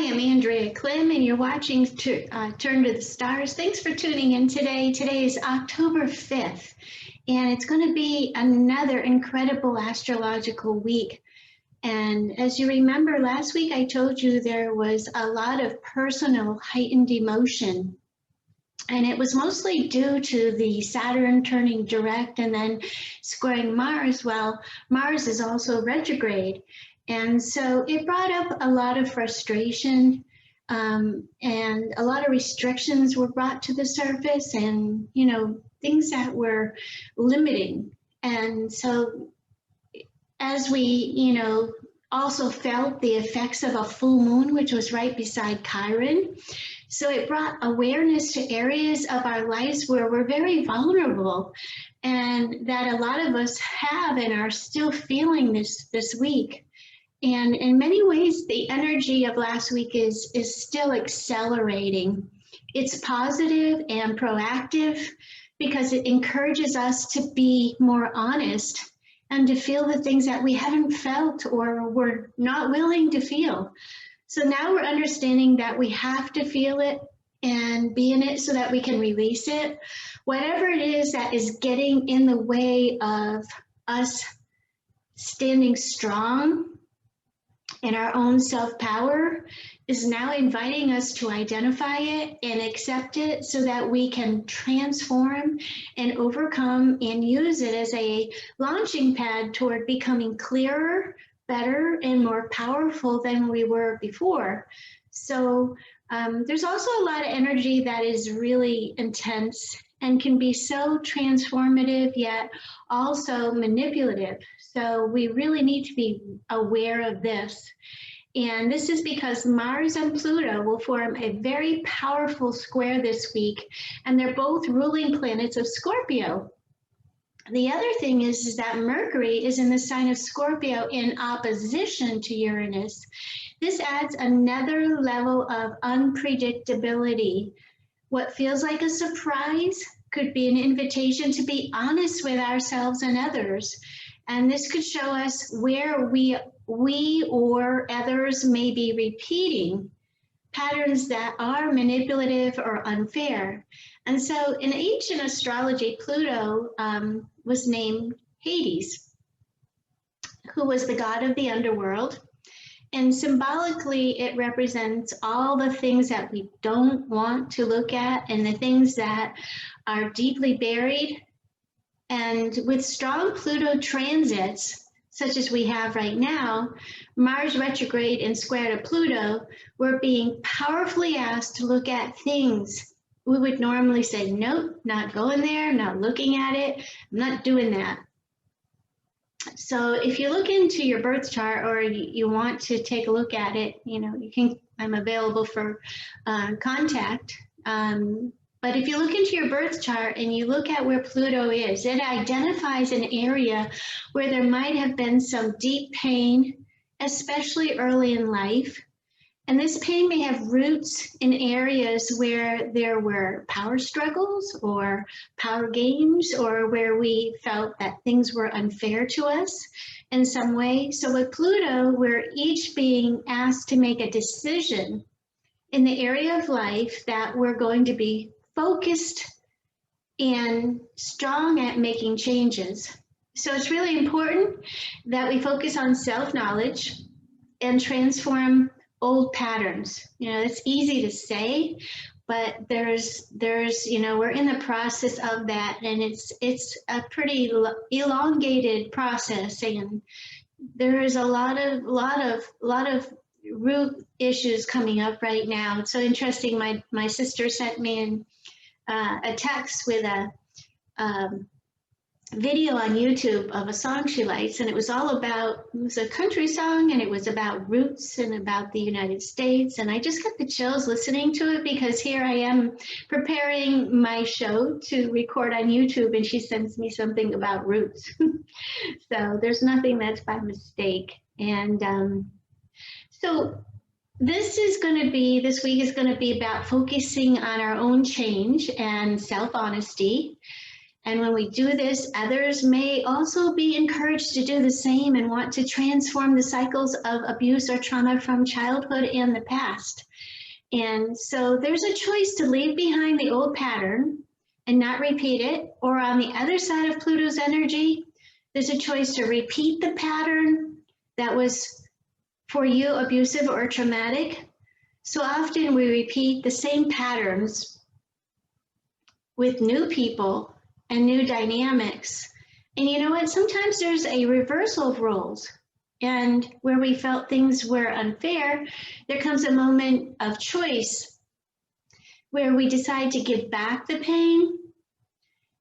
am Andrea Klim, and you're watching Turn to the Stars. Thanks for tuning in today. Today is October 5th, and it's going to be another incredible astrological week. And as you remember, last week I told you there was a lot of personal heightened emotion. And it was mostly due to the Saturn turning direct and then squaring Mars. Well, Mars is also retrograde. And so it brought up a lot of frustration, and a lot of restrictions were brought to the surface, and, things that were limiting. And so as we, also felt the effects of a full moon, which was right beside Chiron. So it brought awareness to areas of our lives where we're very vulnerable, and that a lot of us have and are still feeling this week. And in many ways, the energy of last week is still accelerating. It's positive and proactive because it encourages us to be more honest and to feel the things that we haven't felt or were not willing to feel. So now we're understanding that we have to feel it and be in it so that we can release it. Whatever it is that is getting in the way of us standing strong in our own self-power is now inviting us to identify it and accept it so that we can transform and overcome and use it as a launching pad toward becoming clearer, better, and more powerful than we were before. So there's also a lot of energy that is really intense and can be so transformative, yet also manipulative. So we really need to be aware of this. And this is because Mars and Pluto will form a very powerful square this week, and they're both ruling planets of Scorpio. The other thing is that Mercury is in the sign of Scorpio in opposition to Uranus. This adds another level of unpredictability. What feels like a surprise could be an invitation to be honest with ourselves and others. And this could show us where we or others may be repeating patterns that are manipulative or unfair. And so in ancient astrology, Pluto was named Hades, who was the god of the underworld. And symbolically, it represents all the things that we don't want to look at and the things that are deeply buried. And with strong Pluto transits, such as we have right now, Mars retrograde and square to Pluto, we're being powerfully asked to look at things we would normally say, nope, not going there, not looking at it, I'm not doing that. So if you look into your birth chart or you want to take a look at it, you can, I'm available for contact. But if you look into your birth chart and you look at where Pluto is, it identifies an area where there might have been some deep pain, especially early in life. And this pain may have roots in areas where there were power struggles or power games, or where we felt that things were unfair to us in some way. So with Pluto, we're each being asked to make a decision in the area of life that we're going to be focused and strong at making changes. So it's really important that we focus on self-knowledge and transform old patterns. It's easy to say, but there's we're in the process of that, and it's a pretty elongated process, and there is a lot of root issues coming up right now. It's so interesting. My sister sent me a text with a video on YouTube of a song she likes, and it was a country song, and it was about roots and about the United States, and I just got the chills listening to it because here I am preparing my show to record on YouTube, and she sends me something about roots. So there's nothing that's by mistake. And so this week is going to be about focusing on our own change and self-honesty. And when we do this, others may also be encouraged to do the same and want to transform the cycles of abuse or trauma from childhood and the past. And so there's a choice to leave behind the old pattern and not repeat it, or on the other side of Pluto's energy, there's a choice to repeat the pattern that was for you abusive or traumatic. So often we repeat the same patterns with new people and new dynamics. And you know what? Sometimes there's a reversal of roles. And where we felt things were unfair, there comes a moment of choice where we decide to give back the pain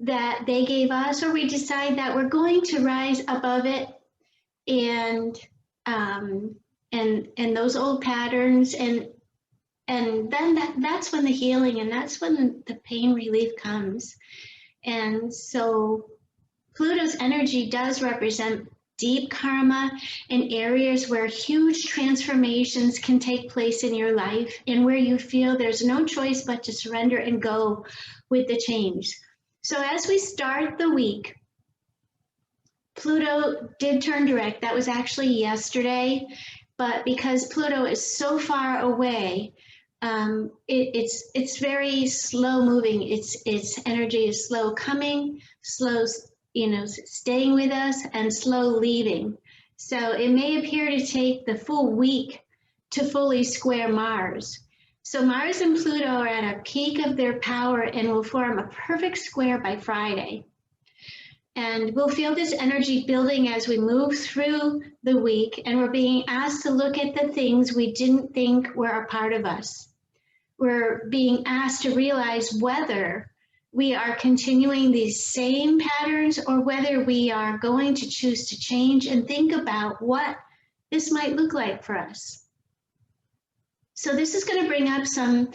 that they gave us, or we decide that we're going to rise above it and those old patterns, and then that's when the healing and that's when the pain relief comes. And so Pluto's energy does represent deep karma in areas where huge transformations can take place in your life and where you feel there's no choice but to surrender and go with the change. So as we start the week, Pluto did turn direct. That was actually yesterday, but because Pluto is so far away, it's very slow moving. Its energy is slow coming, slow, staying with us, and slow leaving. So it may appear to take the full week to fully square Mars. So Mars and Pluto are at a peak of their power and will form a perfect square by Friday. And we'll feel this energy building as we move through the week, and we're being asked to look at the things we didn't think were a part of us. We're being asked to realize whether we are continuing these same patterns or whether we are going to choose to change and think about what this might look like for us. So this is going to bring up some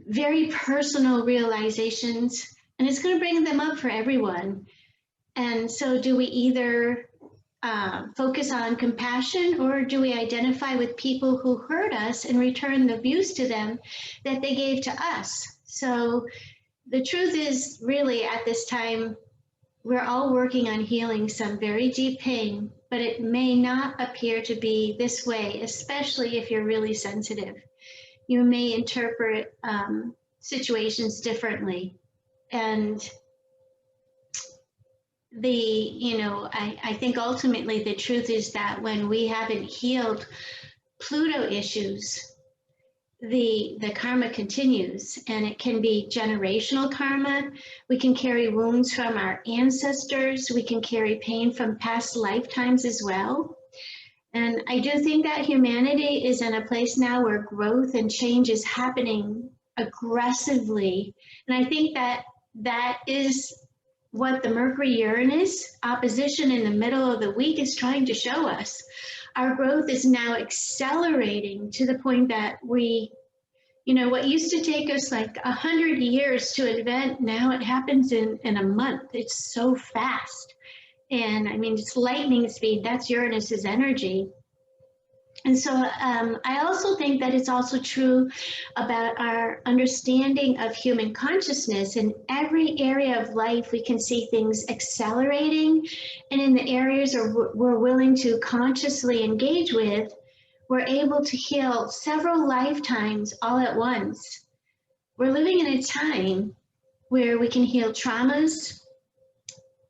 very personal realizations, and it's going to bring them up for everyone. And so do we either focus on compassion, or do we identify with people who hurt us and return the abuse to them that they gave to us? So the truth is, really, at this time, we're all working on healing some very deep pain, but it may not appear to be this way, especially if you're really sensitive. You may interpret situations differently. And I think ultimately the truth is that when we haven't healed Pluto issues, the karma continues, and it can be generational karma. We can carry wounds from our ancestors. We can carry pain from past lifetimes as well. And I do think that humanity is in a place now where growth and change is happening aggressively. And I think that is what the Mercury-Uranus opposition in the middle of the week is trying to show us. Our growth is now accelerating to the point that we, what used to take us like 100 years to invent, now it happens in a month. It's so fast. And I mean, it's lightning speed. That's Uranus's energy. And so I also think that it's also true about our understanding of human consciousness. In every area of life, we can see things accelerating. And in the areas we're willing to consciously engage with, we're able to heal several lifetimes all at once. We're living in a time where we can heal traumas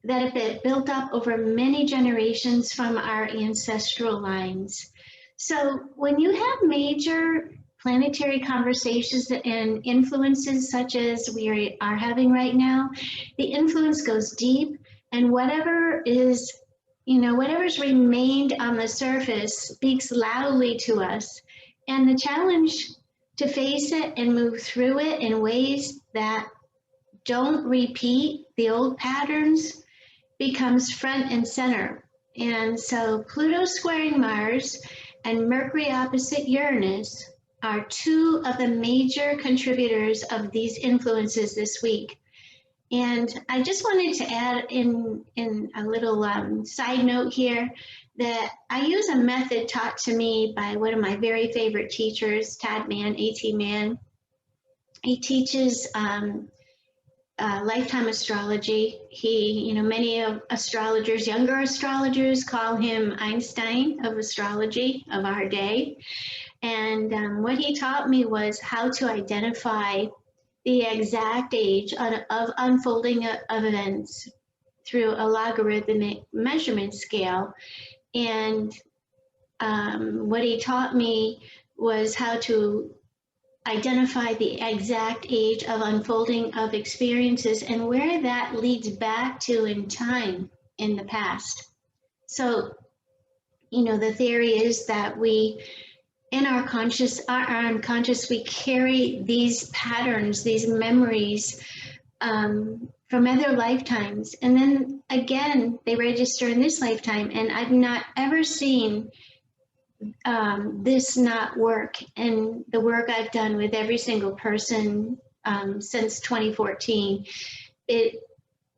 that have been built up over many generations from our ancestral lines. So when you have major planetary conversations and influences such as we are having right now, the influence goes deep, and whatever's remained on the surface speaks loudly to us. And the challenge to face it and move through it in ways that don't repeat the old patterns becomes front and center. And so Pluto squaring Mars and Mercury opposite Uranus are two of the major contributors of these influences this week. And I just wanted to add in a little side note here that I use a method taught to me by one of my very favorite teachers, Tad Mann, A.T. Mann. He teaches lifetime astrology. He, many of astrologers, younger astrologers, call him Einstein of astrology of our day. And what he taught me was how to identify the exact age of unfolding of events through a logarithmic measurement scale. And what he taught me was how to identify the exact age of unfolding of experiences and where that leads back to in time in the past. So, the theory is that we, in our unconscious, we carry these patterns, these memories from other lifetimes. And then again, they register in this lifetime. And I've not ever seen this not work. And the work I've done with every single person since 2014, it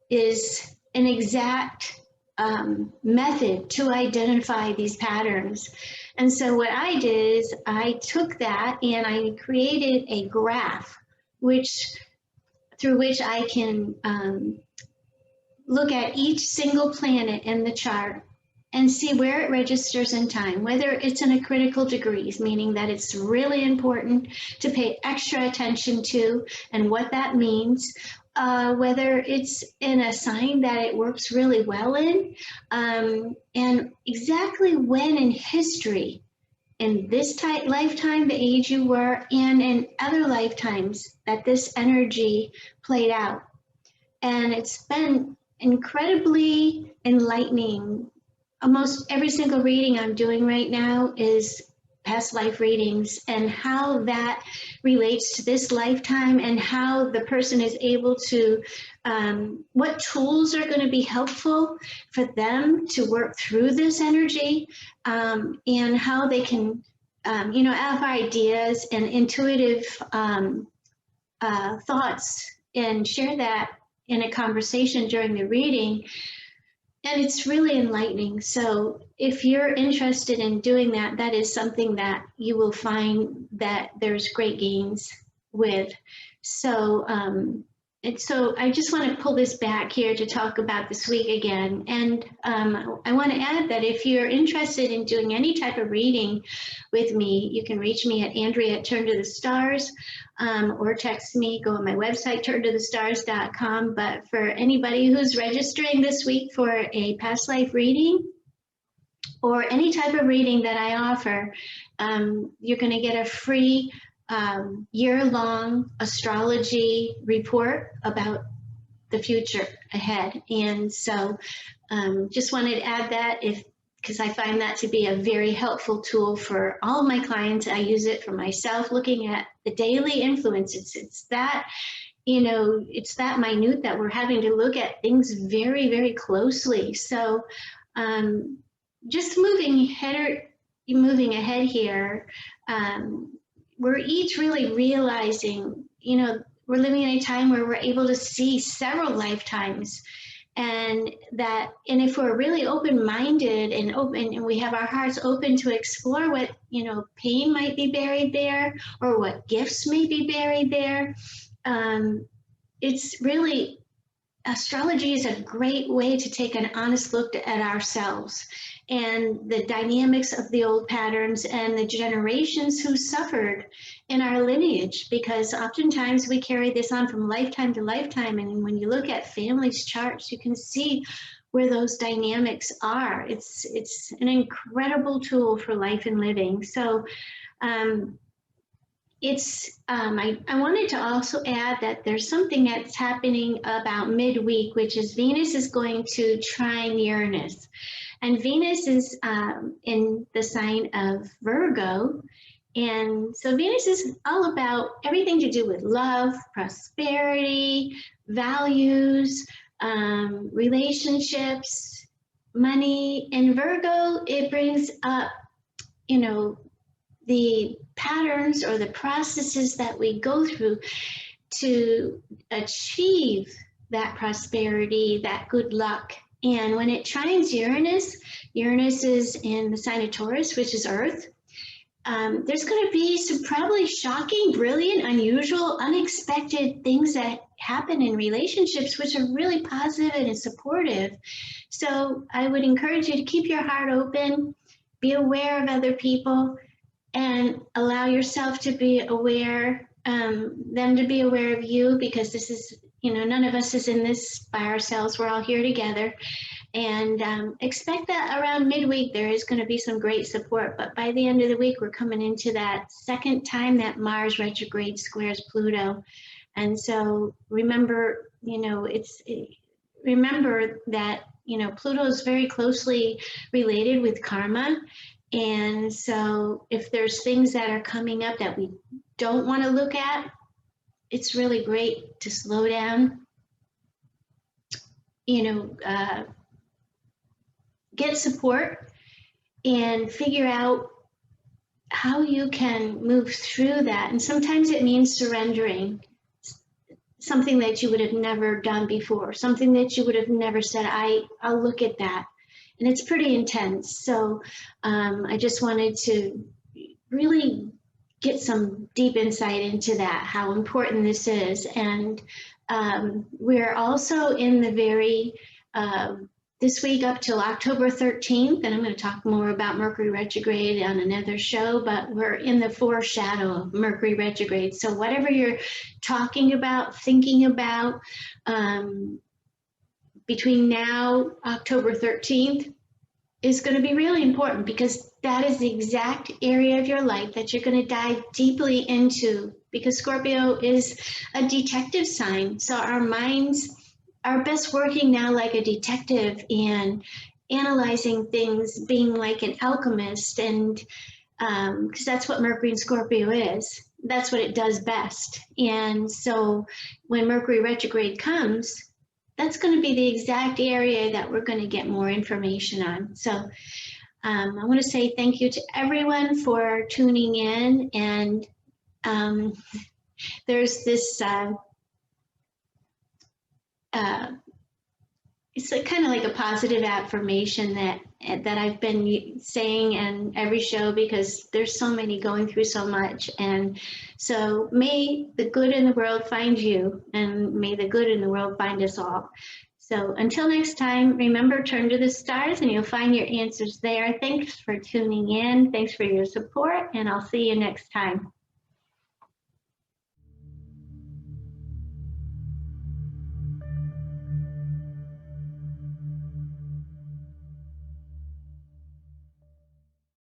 is an exact method to identify these patterns. And so what I did is I took that and I created a graph through which I can look at each single planet in the chart and see where it registers in time, whether it's in a critical degrees, meaning that it's really important to pay extra attention to and what that means, whether it's in a sign that it works really well in, and exactly when in history, in this lifetime, the age you were, and in other lifetimes that this energy played out. And it's been incredibly enlightening. Almost every single reading I'm doing right now is past life readings and how that relates to this lifetime and how the person is able to, what tools are going to be helpful for them to work through this energy, and how they can, have ideas and intuitive thoughts and share that in a conversation during the reading. And it's really enlightening. So if you're interested in doing that, that is something that you will find that there's great gains with. So, so I just want to pull this back here to talk about this week again. And I want to add that if you're interested in doing any type of reading with me, you can reach me at Andrea@turntothestars, or text me, go on my website, turntothestars.com. But for anybody who's registering this week for a past life reading or any type of reading that I offer, you're going to get a free year-long astrology report about the future ahead. And so just wanted to add that because I find that to be a very helpful tool for all of my clients. I use it for myself, looking at the daily influence. It's that, it's that minute that we're having to look at things very, very closely. So just moving ahead here, we're each really realizing, we're living in a time where we're able to see several lifetimes, and if we're really open-minded and open, and we have our hearts open to explore what, pain might be buried there, or what gifts may be buried there, it's really, astrology is a great way to take an honest look at ourselves and the dynamics of the old patterns and the generations who suffered in our lineage, because oftentimes we carry this on from lifetime to lifetime. And when you look at families' charts, you can see where those dynamics are. It's an incredible tool for life and living. So I wanted to also add that there's something that's happening about midweek, which is Venus is going to trine Uranus. And Venus is in the sign of Virgo. And so Venus is all about everything to do with love, prosperity, values, relationships, money. And Virgo, it brings up, the patterns or the processes that we go through to achieve that prosperity, that good luck. And when it trines Uranus, Uranus is in the sign of Taurus, which is Earth. There's going to be some probably shocking, brilliant, unusual, unexpected things that happen in relationships, which are really positive and supportive. So I would encourage you to keep your heart open, be aware of other people, and allow yourself to be aware, them to be aware of you, because this is, none of us is in this by ourselves. We're all here together. And expect that around midweek there is going to be some great support. But by the end of the week, we're coming into that second time that Mars retrograde squares Pluto. And so remember, remember that, Pluto is very closely related with karma. And so if there's things that are coming up that we don't want to look at, it's really great to slow down, get support and figure out how you can move through that. And sometimes it means surrendering something that you would have never done before, something that you would have never said, I'll look at that. And it's pretty intense. So I just wanted to really get some deep insight into that, how important this is. And we're also in the very, this week up till October 13th, and I'm going to talk more about Mercury retrograde on another show, but we're in the foreshadow of Mercury retrograde. So whatever you're talking about, thinking about, between now, October 13th, is going to be really important, because that is the exact area of your life that you're going to dive deeply into, because Scorpio is a detective sign. So our minds are best working now like a detective and analyzing things, being like an alchemist, and because that's what Mercury and Scorpio is. That's what it does best. And so when Mercury retrograde comes, that's going to be the exact area that we're going to get more information on. So I want to say thank you to everyone for tuning in. And there's this, it's kind of like a positive affirmation that I've been saying in every show, because there's so many going through so much. And so may the good in the world find you, and may the good in the world find us all. So until next time, remember, turn to the stars and you'll find your answers there. Thanks for tuning in. Thanks for your support, and I'll see you next time.